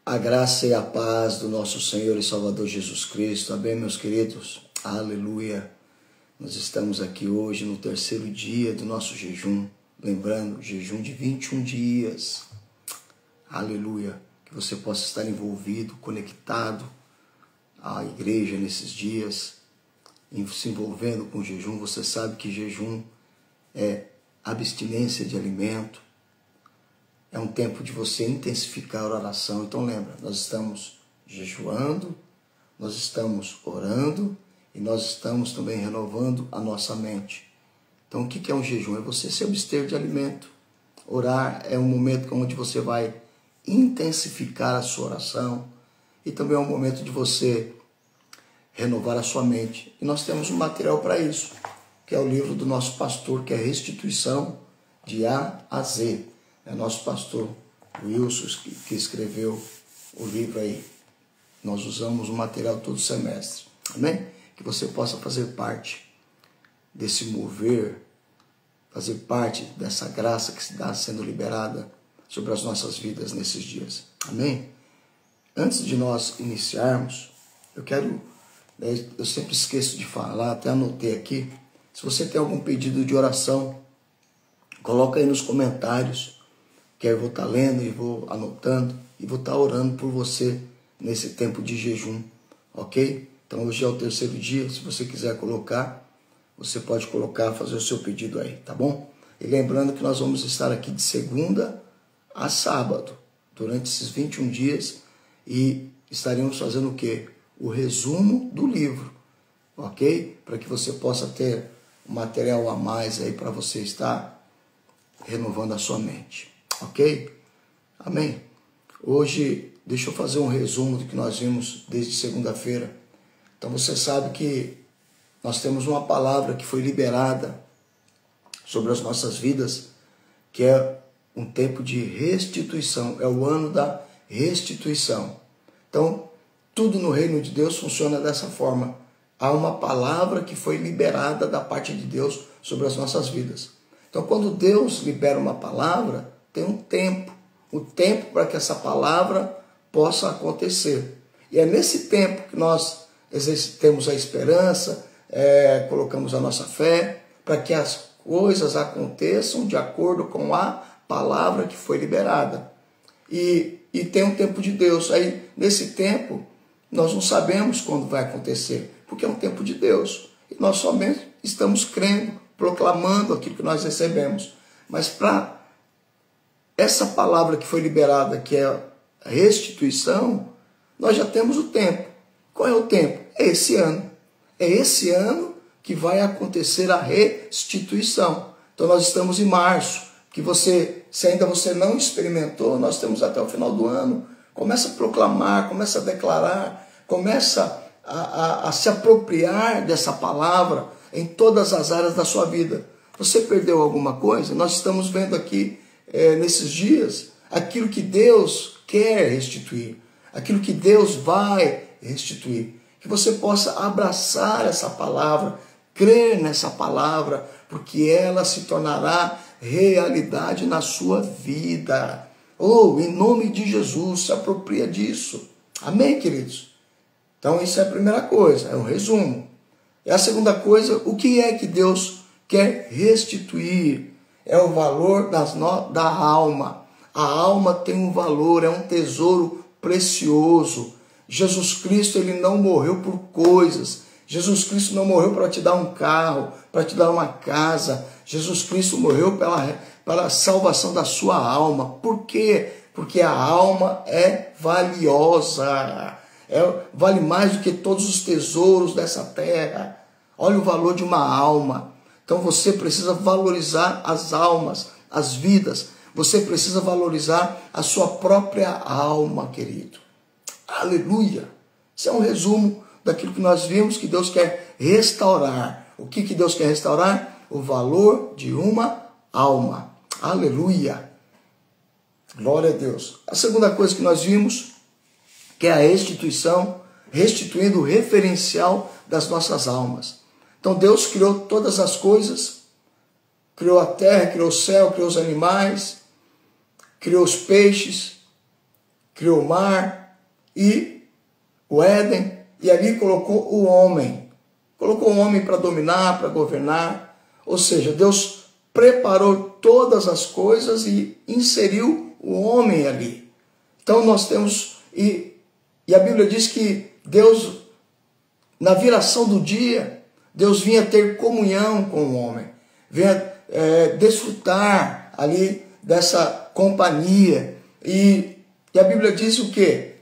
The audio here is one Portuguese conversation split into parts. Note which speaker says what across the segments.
Speaker 1: A graça e a paz do nosso Senhor e Salvador Jesus Cristo. Amém, meus queridos? Aleluia! Nós estamos aqui hoje no terceiro dia do nosso jejum. Lembrando, jejum de 21 dias. Aleluia! Que você possa estar envolvido, conectado à igreja nesses dias, se envolvendo com o jejum. Você sabe que jejum é abstinência de alimento. É um tempo de você intensificar a oração. Então lembra, nós estamos jejuando, nós estamos orando e nós estamos também renovando a nossa mente. Então o que é um jejum? É você se abster de alimento. Orar é um momento onde você vai intensificar a sua oração e também é um momento de você renovar a sua mente. E nós temos um material para isso, que é o livro do nosso pastor, que é Restituição de A a Z. É nosso pastor Wilson que escreveu o livro aí. Nós usamos o material todo semestre. Amém? Que você possa fazer parte desse mover, fazer parte dessa graça que está sendo liberada sobre as nossas vidas nesses dias. Amém? Antes de nós iniciarmos, eu sempre esqueço de falar, até anotei aqui. Se você tem algum pedido de oração, coloca aí nos comentários, que eu vou estar lendo e vou anotando e vou estar orando por você nesse tempo de jejum, ok? Então hoje é o terceiro dia, se você quiser colocar, você pode colocar, fazer o seu pedido aí, tá bom? E lembrando que nós vamos estar aqui de segunda a sábado, durante esses 21 dias, e estaremos fazendo o quê? O resumo do livro, ok? Para que você possa ter um material a mais aí para você estar renovando a sua mente. Ok? Amém? Hoje, deixa eu fazer um resumo do que nós vimos desde segunda-feira. Então você sabe que nós temos uma palavra que foi liberada sobre as nossas vidas, que é um tempo de restituição, é o ano da restituição. Então, tudo no reino de Deus funciona dessa forma. Há uma palavra que foi liberada da parte de Deus sobre as nossas vidas. Então, quando Deus libera uma palavra, tem um tempo, o tempo para que essa palavra possa acontecer. E é nesse tempo que nós exercitamos a esperança, colocamos a nossa fé, para que as coisas aconteçam de acordo com a palavra que foi liberada. E tem um tempo de Deus. Aí, nesse tempo, nós não sabemos quando vai acontecer, porque é um tempo de Deus. E nós somente estamos crendo, proclamando aquilo que nós recebemos. Mas para essa palavra que foi liberada, que é a restituição, nós já temos o tempo. Qual é o tempo? É esse ano. É esse ano que vai acontecer a restituição. Então nós estamos em março, que se ainda você não experimentou, nós temos até o final do ano. Começa a proclamar, começa a declarar, começa a se apropriar dessa palavra em todas as áreas da sua vida. Você perdeu alguma coisa? Nós estamos vendo aqui, nesses dias, aquilo que Deus quer restituir, aquilo que Deus vai restituir. Que você possa abraçar essa palavra, crer nessa palavra, porque ela se tornará realidade na sua vida. Em nome de Jesus, se apropria disso. Amém, queridos? Então, isso é a primeira coisa, é um resumo. E a segunda coisa, o que é que Deus quer restituir? É o valor da alma. A alma tem um valor, é um tesouro precioso. Jesus Cristo, ele não morreu por coisas. Jesus Cristo não morreu para te dar um carro, para te dar uma casa. Jesus Cristo morreu pela salvação da sua alma. Por quê? Porque a alma é valiosa. Vale mais do que todos os tesouros dessa terra. Olha o valor de uma alma. Então você precisa valorizar as almas, as vidas. Você precisa valorizar a sua própria alma, querido. Aleluia! Isso é um resumo daquilo que nós vimos que Deus quer restaurar. O que Deus quer restaurar? O valor de uma alma. Aleluia! Glória a Deus. A segunda coisa que nós vimos, que é a restituição, restituindo o referencial das nossas almas. Então Deus criou todas as coisas, criou a terra, criou o céu, criou os animais, criou os peixes, criou o mar e o Éden, e ali colocou o homem. Colocou o homem para dominar, para governar. Ou seja, Deus preparou todas as coisas e inseriu o homem ali. Então nós temos, e a Bíblia diz que Deus, na viração do dia, Deus vinha ter comunhão com o homem, vinha desfrutar ali dessa companhia. E a Bíblia diz o quê?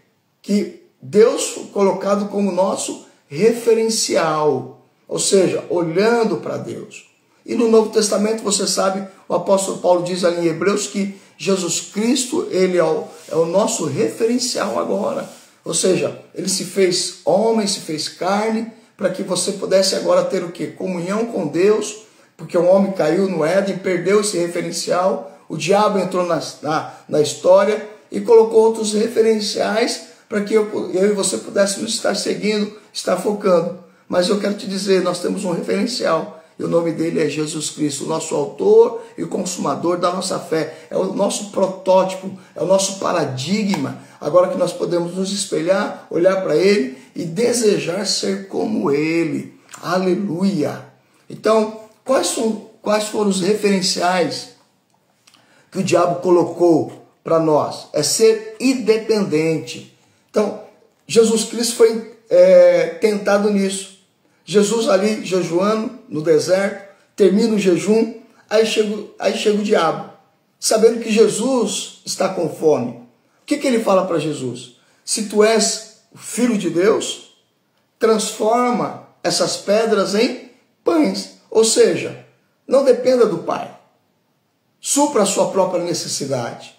Speaker 1: Que Deus foi colocado como nosso referencial, ou seja, olhando para Deus. E no Novo Testamento, você sabe, o apóstolo Paulo diz ali em Hebreus que Jesus Cristo, ele é o nosso referencial agora. Ou seja, ele se fez homem, se fez carne, para que você pudesse agora ter o quê? Comunhão com Deus, porque o homem caiu no Éden, perdeu esse referencial, o diabo entrou na história e colocou outros referenciais para que eu e você pudéssemos estar seguindo, estar focando. Mas eu quero te dizer, nós temos um referencial, e o nome dele é Jesus Cristo, o nosso autor e o consumador da nossa fé. É o nosso protótipo, é o nosso paradigma. Agora que nós podemos nos espelhar, olhar para ele e desejar ser como ele. Aleluia! Então, quais foram os referenciais que o diabo colocou para nós? É ser independente. Então, Jesus Cristo foi tentado nisso. Jesus ali jejuando no deserto, termina o jejum, aí chega o diabo, sabendo que Jesus está com fome. O que ele fala para Jesus? Se tu és o Filho de Deus, transforma essas pedras em pães. Ou seja, não dependa do Pai. Supra a sua própria necessidade.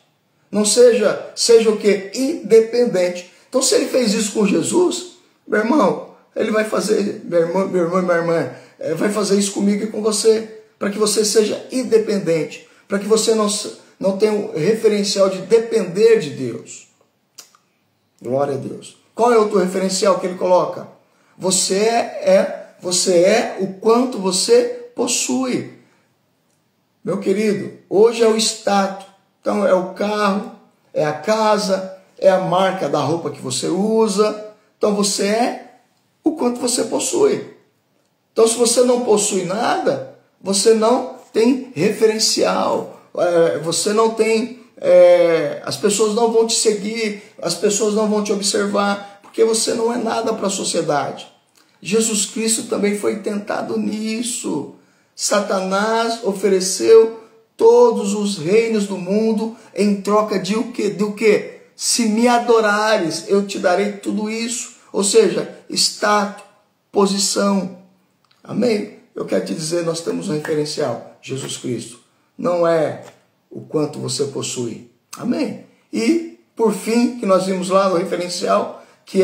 Speaker 1: Não seja o quê? Independente. Então, se ele fez isso com Jesus, meu irmão, ele vai fazer, meu irmão e minha irmã, vai fazer isso comigo e com você, para que você seja independente, para que você não tenha um referencial de depender de Deus. Glória a Deus. Qual é o teu referencial que ele coloca? Você é o quanto você possui. Meu querido, hoje é o status. Então é o carro, é a casa, é a marca da roupa que você usa. Então você é o quanto você possui. Então, se você não possui nada, você não tem referencial, você não tem, as pessoas não vão te seguir, as pessoas não vão te observar, porque você não é nada para a sociedade. Jesus Cristo também foi tentado nisso. Satanás ofereceu todos os reinos do mundo em troca de o quê? Do quê? Se me adorares, eu te darei tudo isso. Ou seja, status, posição. Amém? Eu quero te dizer, nós temos um referencial, Jesus Cristo. Não é o quanto você possui. Amém? E, por fim, que nós vimos lá no referencial, que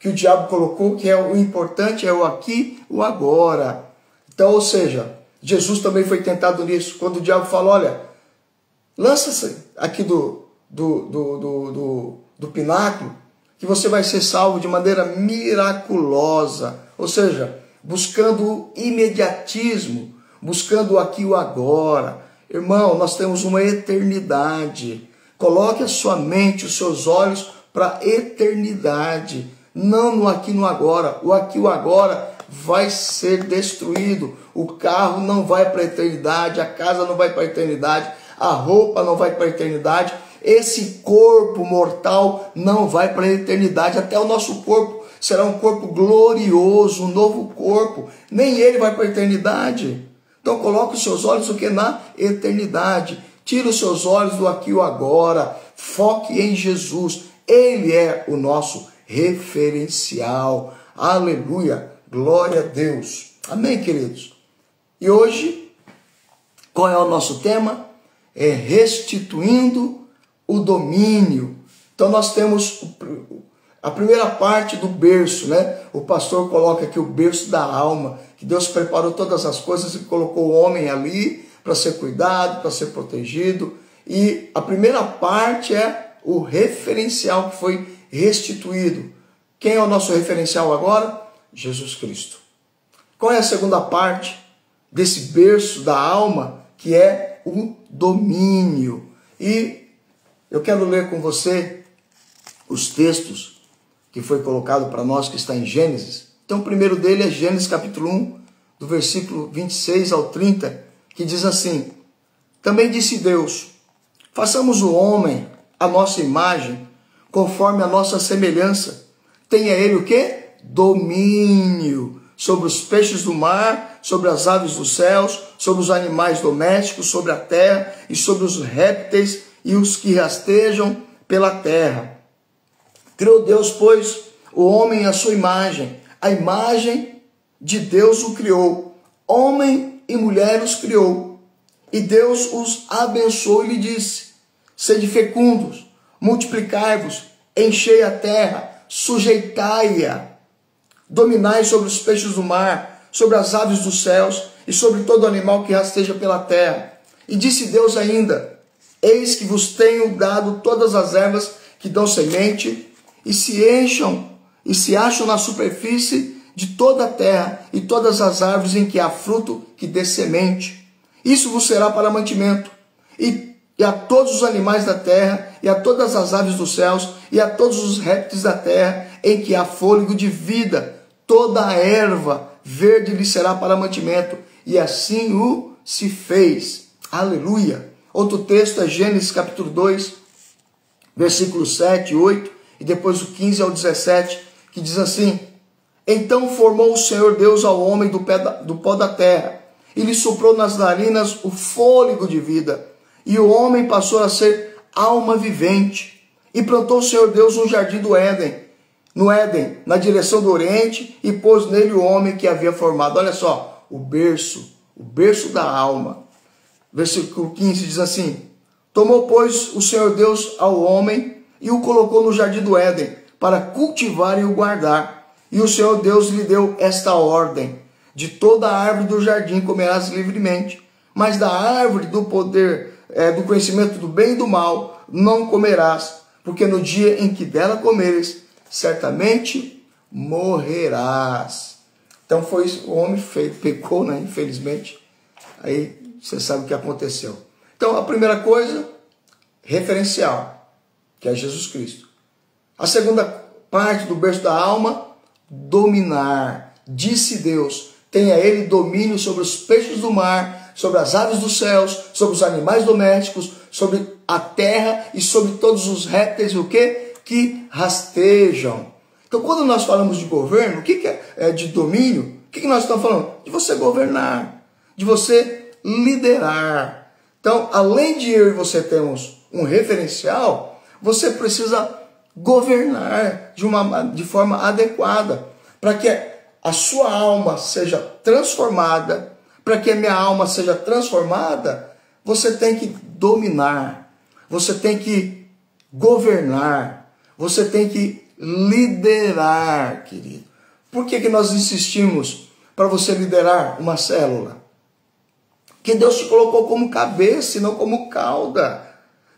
Speaker 1: o diabo colocou, que é o importante, é o aqui, o agora. Então, ou seja, Jesus também foi tentado nisso. Quando o diabo fala, olha, lança-se aqui do pináculo, que você vai ser salvo de maneira miraculosa, ou seja, buscando o imediatismo, buscando o aqui e o agora. Irmão, nós temos uma eternidade. Coloque a sua mente, os seus olhos para a eternidade, não no aqui e no agora. O aqui e o agora vai ser destruído. O carro não vai para a eternidade, a casa não vai para a eternidade, a roupa não vai para a eternidade. Esse corpo mortal não vai para a eternidade, até o nosso corpo será um corpo glorioso, um novo corpo, nem ele vai para a eternidade. Então coloque os seus olhos o que? Na eternidade. Tire os seus olhos do aqui e o agora, foque em Jesus, ele é o nosso referencial. Aleluia, glória a Deus. Amém, queridos? E hoje, qual é o nosso tema? É restituindo o domínio. Então nós temos a primeira parte do berço, né? O pastor coloca aqui o berço da alma, que Deus preparou todas as coisas e colocou o homem ali para ser cuidado, para ser protegido. E a primeira parte é o referencial que foi restituído. Quem é o nosso referencial agora? Jesus Cristo. Qual é a segunda parte desse berço da alma, que é o domínio? E eu quero ler com você os textos que foi colocado para nós, que está em Gênesis. Então o primeiro dele é Gênesis capítulo 1, do versículo 26 ao 30, que diz assim: também disse Deus, façamos o homem à nossa imagem, conforme a nossa semelhança. Tenha ele o quê? Domínio sobre os peixes do mar, sobre as aves dos céus, sobre os animais domésticos, sobre a terra e sobre os répteis e os que rastejam pela terra. Criou Deus, pois, o homem à sua imagem. A imagem de Deus o criou. Homem e mulher os criou. E Deus os abençoou e lhe disse: sede fecundos, multiplicai-vos, enchei a terra, sujeitai-a, dominai sobre os peixes do mar, sobre as aves dos céus e sobre todo animal que rasteja pela terra. E disse Deus ainda: eis que vos tenho dado todas as ervas que dão semente e se acham na superfície de toda a terra, e todas as árvores em que há fruto que dê semente. Isso vos será para mantimento. E a todos os animais da terra, e a todas as aves dos céus, e a todos os répteis da terra, em que há fôlego de vida, toda a erva verde lhe será para mantimento. E assim o se fez. Aleluia. Outro texto é Gênesis capítulo 2, versículos 7 e 8, e depois o 15 ao 17, que diz assim: então formou o Senhor Deus ao homem do pó da terra, e lhe soprou nas narinas o fôlego de vida, e o homem passou a ser alma vivente. E plantou o Senhor Deus um jardim do Éden, no Éden, na direção do Oriente, e pôs nele o homem que havia formado. Olha só, o berço da alma. Versículo 15 diz assim: tomou, pois, o Senhor Deus ao homem e o colocou no jardim do Éden, para cultivar e o guardar. E o Senhor Deus lhe deu esta ordem: de toda a árvore do jardim comerás livremente, mas da árvore do poder, do conhecimento do bem e do mal, não comerás, porque no dia em que dela comeres, certamente morrerás. Então foi isso, o homem pecou, né? Infelizmente. Aí você sabe o que aconteceu. Então a primeira coisa, referencial, que é Jesus Cristo. A segunda parte do berço da alma, dominar. Disse Deus: tenha ele domínio sobre os peixes do mar, sobre as aves dos céus, sobre os animais domésticos, sobre a terra e sobre todos os répteis, o quê? Que rastejam. Então, quando nós falamos de governo, o que é de domínio? O que nós estamos falando? De você governar, de você liderar. Então, além de eu e você termos um referencial, você precisa governar de forma adequada, para que a sua alma seja transformada. Para que a minha alma seja transformada, você tem que dominar, você tem que governar, você tem que liderar, querido. Por que nós insistimos para você liderar uma célula? Que Deus te colocou como cabeça e não como cauda.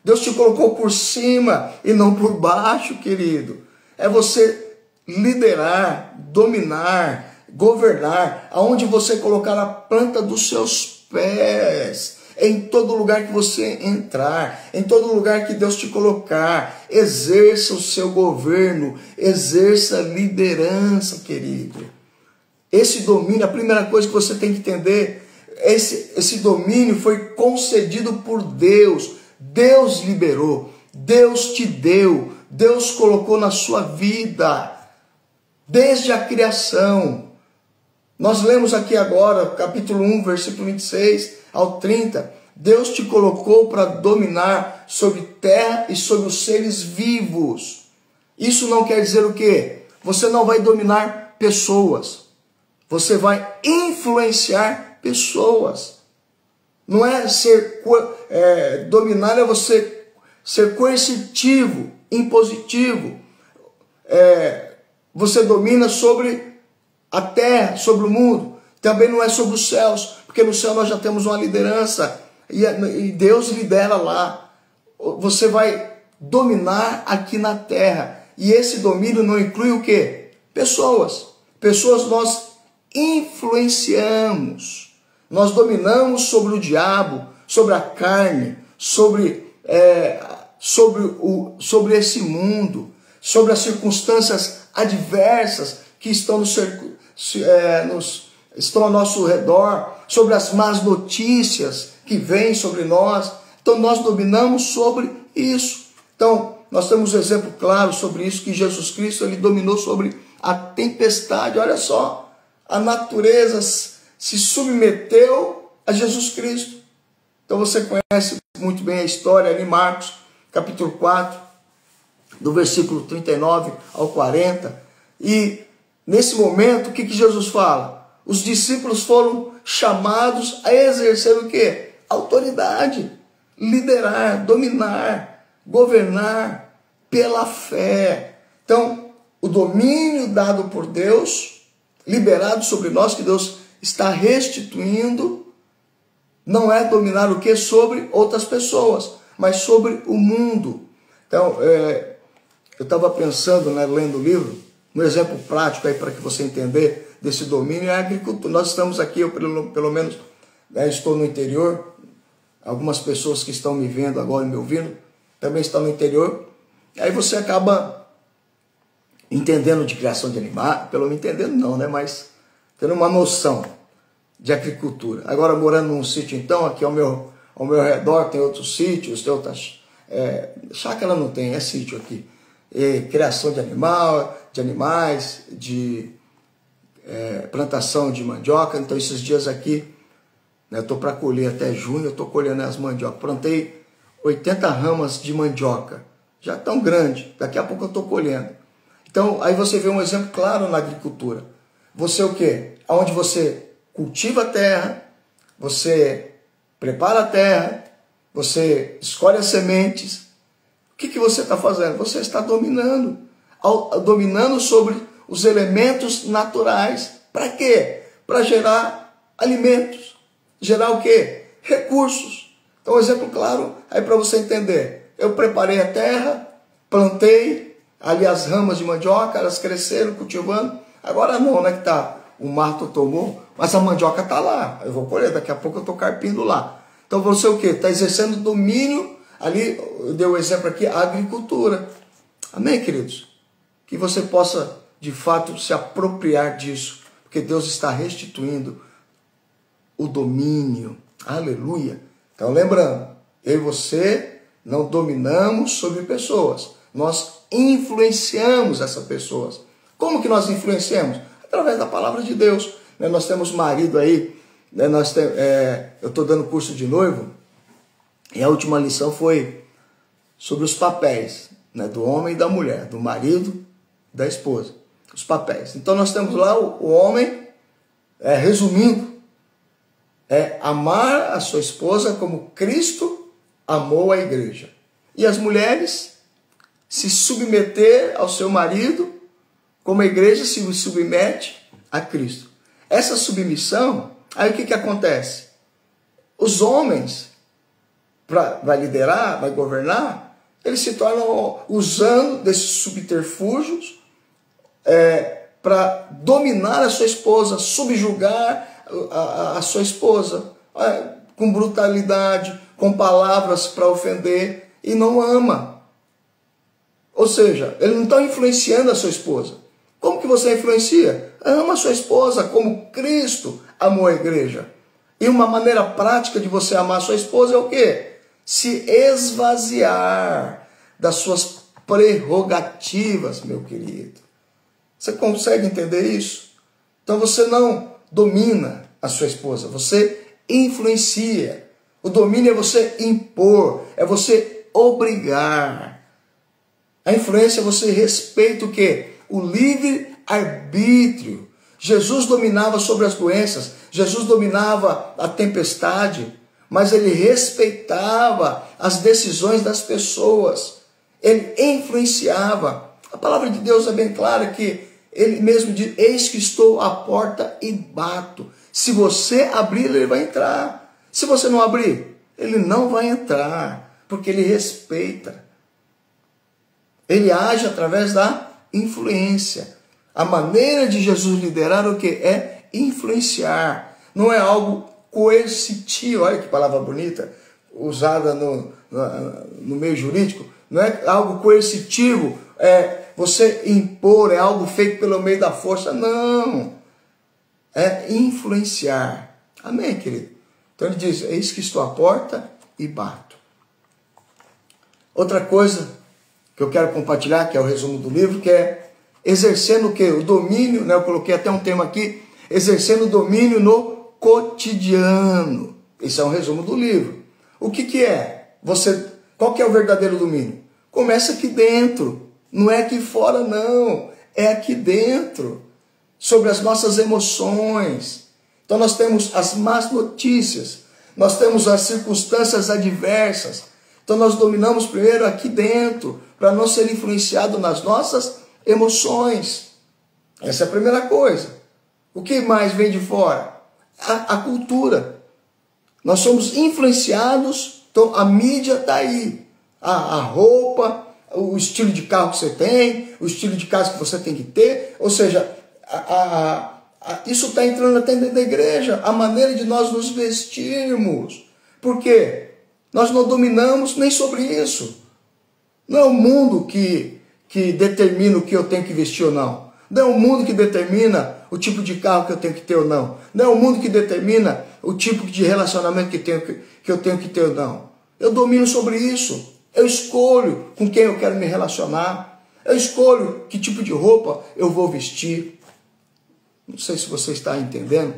Speaker 1: Deus te colocou por cima e não por baixo, querido. É você liderar, dominar, governar, aonde você colocar a planta dos seus pés, em todo lugar que você entrar, em todo lugar que Deus te colocar, exerça o seu governo, exerça a liderança, querido. Esse domínio, a primeira coisa que você tem que entender, esse domínio foi concedido por Deus. Deus liberou, Deus te deu, Deus colocou na sua vida, desde a criação. Nós lemos aqui agora, capítulo 1, versículo 26 ao 30. Deus te colocou para dominar sobre terra e sobre os seres vivos. Isso não quer dizer o quê? Você não vai dominar pessoas. Você vai influenciar pessoas. Não é dominar, é você ser coercitivo, impositivo. Você domina sobre a terra, sobre o mundo. Também não é sobre os céus, porque no céu nós já temos uma liderança e Deus lidera lá. Você vai dominar aqui na terra. E esse domínio não inclui o quê? Pessoas. Pessoas nós influenciamos. Nós dominamos sobre o diabo, sobre a carne, sobre esse mundo, sobre as circunstâncias adversas que estão, estão ao nosso redor, sobre as más notícias que vêm sobre nós. Então nós dominamos sobre isso. Então nós temos um exemplo claro sobre isso, que Jesus Cristo ele dominou sobre a tempestade. Olha só, a natureza se submeteu a Jesus Cristo. Então você conhece muito bem a história ali em Marcos, capítulo 4, do versículo 39 ao 40. E nesse momento, o que Jesus fala? Os discípulos foram chamados a exercer o quê? Autoridade, liderar, dominar, governar pela fé. Então, o domínio dado por Deus, liberado sobre nós, que Deus está restituindo, não é dominar o que? Sobre outras pessoas, mas sobre o mundo. Então, eu estava pensando, né, lendo o livro, um exemplo prático aí para que você entender desse domínio é a agricultura. Nós estamos aqui, eu pelo menos estou no interior, algumas pessoas que estão me vendo agora e me ouvindo também estão no interior. Aí você acaba entendendo de criação de animais, pelo menos entendendo não, né, mas tendo uma noção de agricultura. Agora morando num sítio, então, aqui ao meu redor tem outros sítios, tem outras... chácara não tem, é sítio aqui. Criação de animais, de plantação de mandioca. Então esses dias aqui, né, eu estou para colher até junho, eu estou colhendo as mandiocas. Plantei 80 ramas de mandioca, já tão grande, daqui a pouco eu estou colhendo. Então aí você vê um exemplo claro na agricultura. Você o quê? Onde você cultiva a terra, você prepara a terra, você escolhe as sementes. O que você está fazendo? Você está dominando. Dominando sobre os elementos naturais. Para quê? Para gerar alimentos. Gerar o quê? Recursos. Então, um exemplo claro aí para você entender. Eu preparei a terra, plantei ali as ramas de mandioca, elas cresceram, cultivando. Agora não, né? Que tá, o mato tomou, mas a mandioca está lá. Eu vou colher, daqui a pouco eu estou carpindo lá. Então você o quê? Está exercendo domínio. Ali, eu dei o exemplo aqui, a agricultura. Amém, queridos? Que você possa, de fato, se apropriar disso. Porque Deus está restituindo o domínio. Aleluia. Então, lembrando, eu e você não dominamos sobre pessoas. Nós influenciamos essas pessoas. Como que nós influenciamos? Através da palavra de Deus. Nós temos marido aí, eu estou dando curso de noivo, e a última lição foi sobre os papéis, né, do homem e da mulher, do marido e da esposa. Os papéis. Então nós temos lá o homem, resumindo, amar a sua esposa como Cristo amou a igreja. E as mulheres se submeter ao seu marido como a igreja se submete a Cristo. Essa submissão, aí o que acontece? Os homens, vai liderar, vai governar, eles se tornam usando desses subterfúgios para dominar a sua esposa, subjugar a sua esposa, com brutalidade, com palavras para ofender, e não ama. Ou seja, ele não está influenciando a sua esposa. Como que você influencia? Ama a sua esposa como Cristo amou a igreja. E uma maneira prática de você amar a sua esposa é o quê? Se esvaziar das suas prerrogativas, meu querido. Você consegue entender isso? Então você não domina a sua esposa, você influencia. O domínio é você impor, é você obrigar. A influência é você respeita o quê? O livre-arbítrio. Jesus dominava sobre as doenças, Jesus dominava a tempestade, mas ele respeitava as decisões das pessoas. Ele influenciava. A palavra de Deus é bem clara que ele mesmo diz, eis que estou à porta e bato. Se você abrir, ele vai entrar. Se você não abrir, ele não vai entrar, porque ele respeita. Ele age através da influência. A maneira de Jesus liderar o que? É influenciar. Não é algo coercitivo. Olha que palavra bonita, usada no meio jurídico. Não é algo coercitivo, você impor, é algo feito pelo meio da força. Não. É influenciar. Amém, querido? Então ele diz, eis que estou à porta e bato. Outra coisa que eu quero compartilhar, que é o resumo do livro, que é exercendo o quê? O domínio, né? Eu coloquei até um tema aqui, exercendo o domínio no cotidiano. Esse é um resumo do livro. O que é? Qual que é o verdadeiro domínio? Começa aqui dentro, não é aqui fora não, é aqui dentro, sobre as nossas emoções. Então nós temos as más notícias, nós temos as circunstâncias adversas. Então nós dominamos primeiro aqui dentro, para não ser influenciado nas nossas emoções. Essa é a primeira coisa. O que mais vem de fora? A cultura. Nós somos influenciados, então a mídia está aí. A roupa, o estilo de carro que você tem, o estilo de casa que você tem que ter, ou seja, isso está entrando até dentro da igreja, a maneira de nós nos vestirmos. Por quê? Nós não dominamos nem sobre isso. Não é o mundo que determina o que eu tenho que vestir ou não. Não é o mundo que determina o tipo de carro que eu tenho que ter ou não. Não é o mundo que determina o tipo de relacionamento que eu tenho que ter ou não. Eu domino sobre isso. Eu escolho com quem eu quero me relacionar. Eu escolho que tipo de roupa eu vou vestir. Não sei se você está entendendo.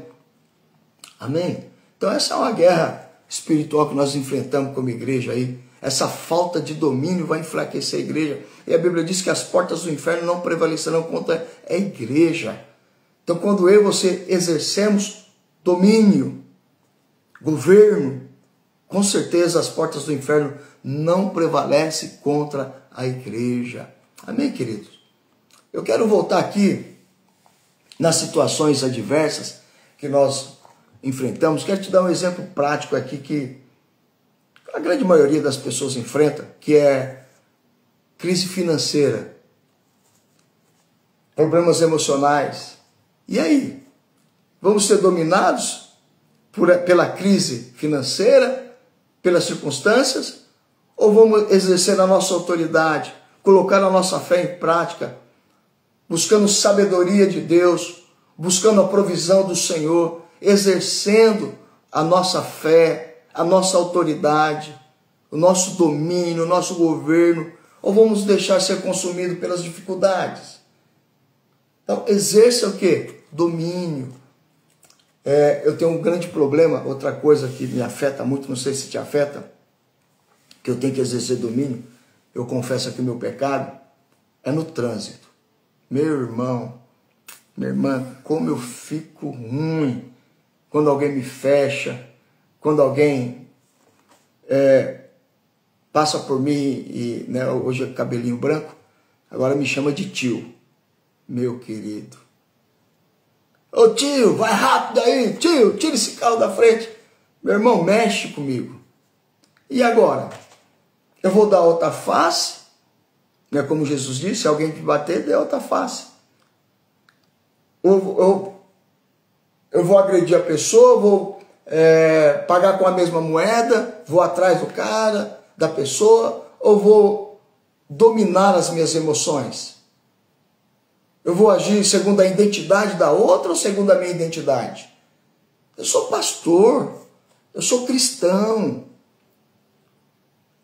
Speaker 1: Amém? Então essa é uma guerra espiritual que nós enfrentamos como igreja aí. Essa falta de domínio vai enfraquecer a igreja. E a Bíblia diz que as portas do inferno não prevalecerão contra a igreja. Então quando eu e você exercemos domínio, governo, com certeza as portas do inferno não prevalecem contra a igreja. Amém, queridos? Eu quero voltar aqui nas situações adversas que nós enfrentamos. Quero te dar um exemplo prático aqui que a grande maioria das pessoas enfrenta, que é crise financeira, problemas emocionais. E aí? Vamos ser dominados pela crise financeira, pelas circunstâncias, ou vamos exercer a nossa autoridade, colocar a nossa fé em prática, buscando sabedoria de Deus, buscando a provisão do Senhor, exercendo a nossa fé, a nossa autoridade, o nosso domínio, o nosso governo, ou vamos deixar ser consumido pelas dificuldades? Então, exerça o quê? Domínio. Eu tenho um grande problema, outra coisa que me afeta muito, não sei se te afeta, que eu tenho que exercer domínio, eu confesso aqui o meu pecado, é no trânsito. Meu irmão, minha irmã, como eu fico ruim quando alguém me fecha, quando alguém passa por mim e, né, hoje é cabelinho branco, agora me chama de tio. Meu querido. Ô tio, vai rápido aí, tio, tira esse carro da frente. Meu irmão, mexe comigo. E agora? Eu vou dar outra face? Né, como Jesus disse, se alguém te bater, dê outra face. Eu vou agredir a pessoa, vou pagar com a mesma moeda, vou atrás do cara, da pessoa, ou vou dominar as minhas emoções? Eu vou agir segundo a identidade da outra ou segundo a minha identidade? Eu sou pastor, eu sou cristão.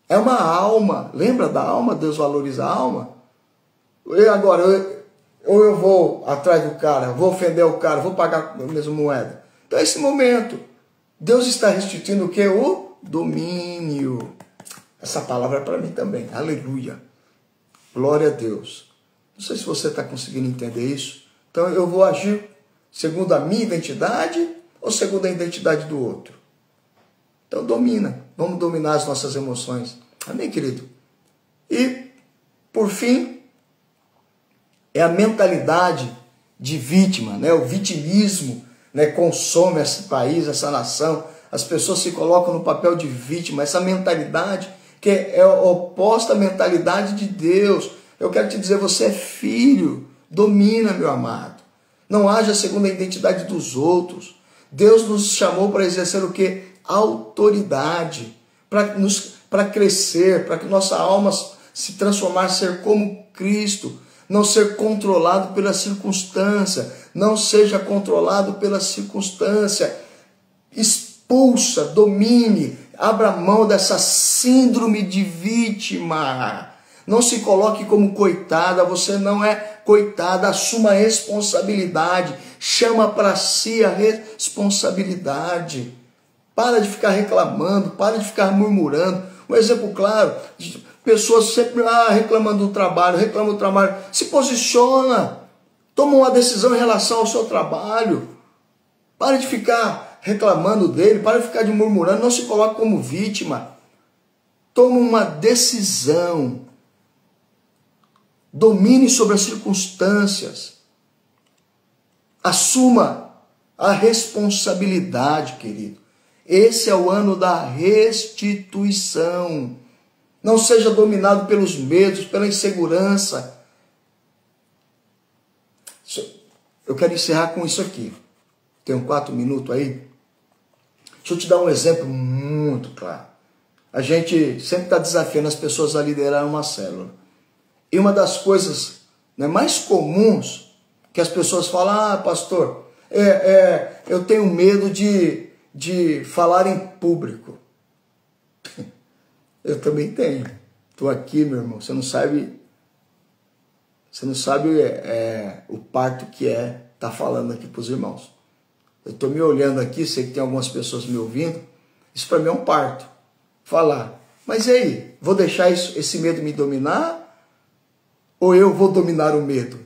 Speaker 1: É uma alma, lembra da alma? Deus valoriza a alma. E agora, ou eu vou atrás do cara, vou ofender o cara, vou pagar a mesma moeda. Então, esse momento, Deus está restituindo o que? O domínio. Essa palavra é para mim também. Aleluia. Glória a Deus. Não sei se você está conseguindo entender isso. Então, eu vou agir segundo a minha identidade ou segundo a identidade do outro? Então, domina. Vamos dominar as nossas emoções. Amém, querido? E, por fim, é a mentalidade de vítima, né? O vitimismo, né, consome esse país, essa nação. As pessoas se colocam no papel de vítima. Essa mentalidade que é oposta à mentalidade de Deus. Eu quero te dizer, você é filho. Domina, meu amado. Não haja segundo a identidade dos outros. Deus nos chamou para exercer o quê? Autoridade. Para crescer, para que nossa alma se transformar, ser como Cristo. não ser controlado pela circunstância. Não seja controlado pela circunstância. Expulsa, domine, abra mão dessa síndrome de vítima. Não se coloque como coitada, você não é coitada, assuma a responsabilidade, chama para si a responsabilidade. Para de ficar reclamando, para de ficar murmurando. Um exemplo claro, pessoas sempre reclamando do trabalho, se posiciona, toma uma decisão em relação ao seu trabalho. Para de ficar reclamando dele, para de ficar murmurando, não se coloque como vítima. Toma uma decisão. Domine sobre as circunstâncias. Assuma a responsabilidade, querido. Esse é o ano da restituição. Não seja dominado pelos medos, pela insegurança. Eu quero encerrar com isso aqui. Tenho 4 minutos aí. Deixa eu te dar um exemplo muito claro. A gente sempre está desafiando as pessoas a liderar uma célula. E uma das coisas, né, mais comuns que as pessoas falam, pastor, eu tenho medo de falar em público. Eu também tenho. Estou aqui, meu irmão, você não sabe o parto que é estar falando aqui para os irmãos. Eu estou me olhando aqui, sei que tem algumas pessoas me ouvindo, isso para mim é um parto, falar. Mas e aí, vou deixar esse medo me dominar? Ou eu vou dominar o medo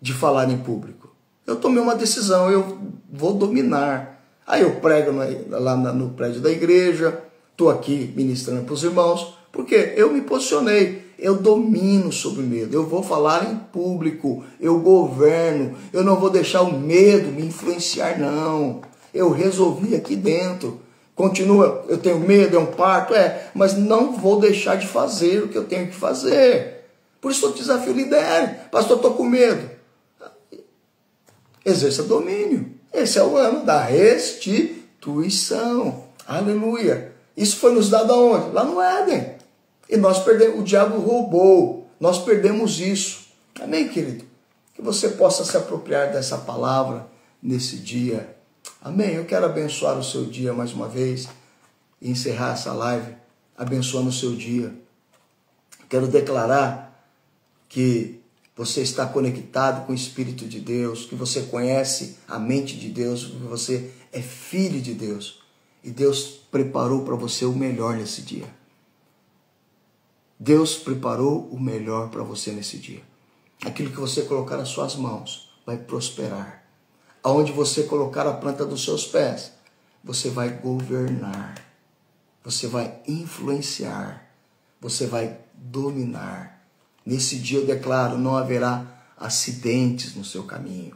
Speaker 1: de falar em público? Eu tomei uma decisão, eu vou dominar. Aí eu prego lá no prédio da igreja, estou aqui ministrando para os irmãos, porque eu me posicionei, eu domino sobre o medo, eu vou falar em público, eu governo, eu não vou deixar o medo me influenciar, não. Eu resolvi aqui dentro. Continua, eu tenho medo, é um parto, mas não vou deixar de fazer o que eu tenho que fazer. Por isso eu desafio, lidere. Pastor, estou com medo. Exerça domínio. Esse é o ano da restituição. Aleluia. Isso foi nos dado aonde? Lá no Éden. E nós perdemos, o diabo roubou. Nós perdemos isso. Amém, querido? Que você possa se apropriar dessa palavra nesse dia. Amém. Eu quero abençoar o seu dia mais uma vez e encerrar essa live abençoando o seu dia. Quero declarar que você está conectado com o Espírito de Deus, que você conhece a mente de Deus, que você é filho de Deus. E Deus preparou para você o melhor nesse dia. Deus preparou o melhor para você nesse dia. Aquilo que você colocar nas suas mãos vai prosperar. Aonde você colocar a planta dos seus pés, você vai governar. Você vai influenciar. Você vai dominar. Nesse dia eu declaro, não haverá acidentes no seu caminho.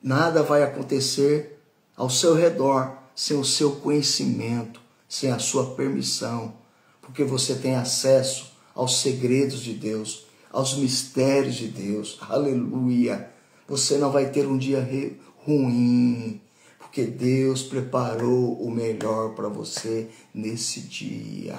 Speaker 1: Nada vai acontecer ao seu redor sem o seu conhecimento, sem a sua permissão, porque você tem acesso aos segredos de Deus, aos mistérios de Deus. Aleluia! Você não vai ter um dia ruim, porque Deus preparou o melhor para você nesse dia.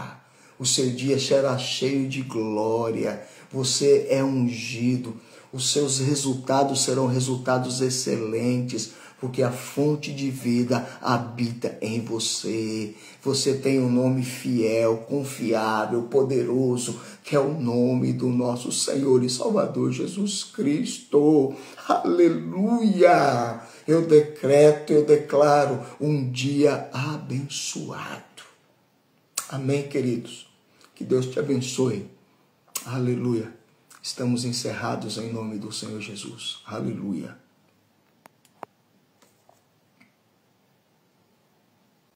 Speaker 1: O seu dia será cheio de glória. Você é ungido. Os seus resultados serão resultados excelentes, porque a fonte de vida habita em você. Você tem um nome fiel, confiável, poderoso, que é o nome do nosso Senhor e Salvador Jesus Cristo. Aleluia! Eu decreto, eu declaro um dia abençoado. Amém, queridos? Que Deus te abençoe. Aleluia. Estamos encerrados em nome do Senhor Jesus. Aleluia.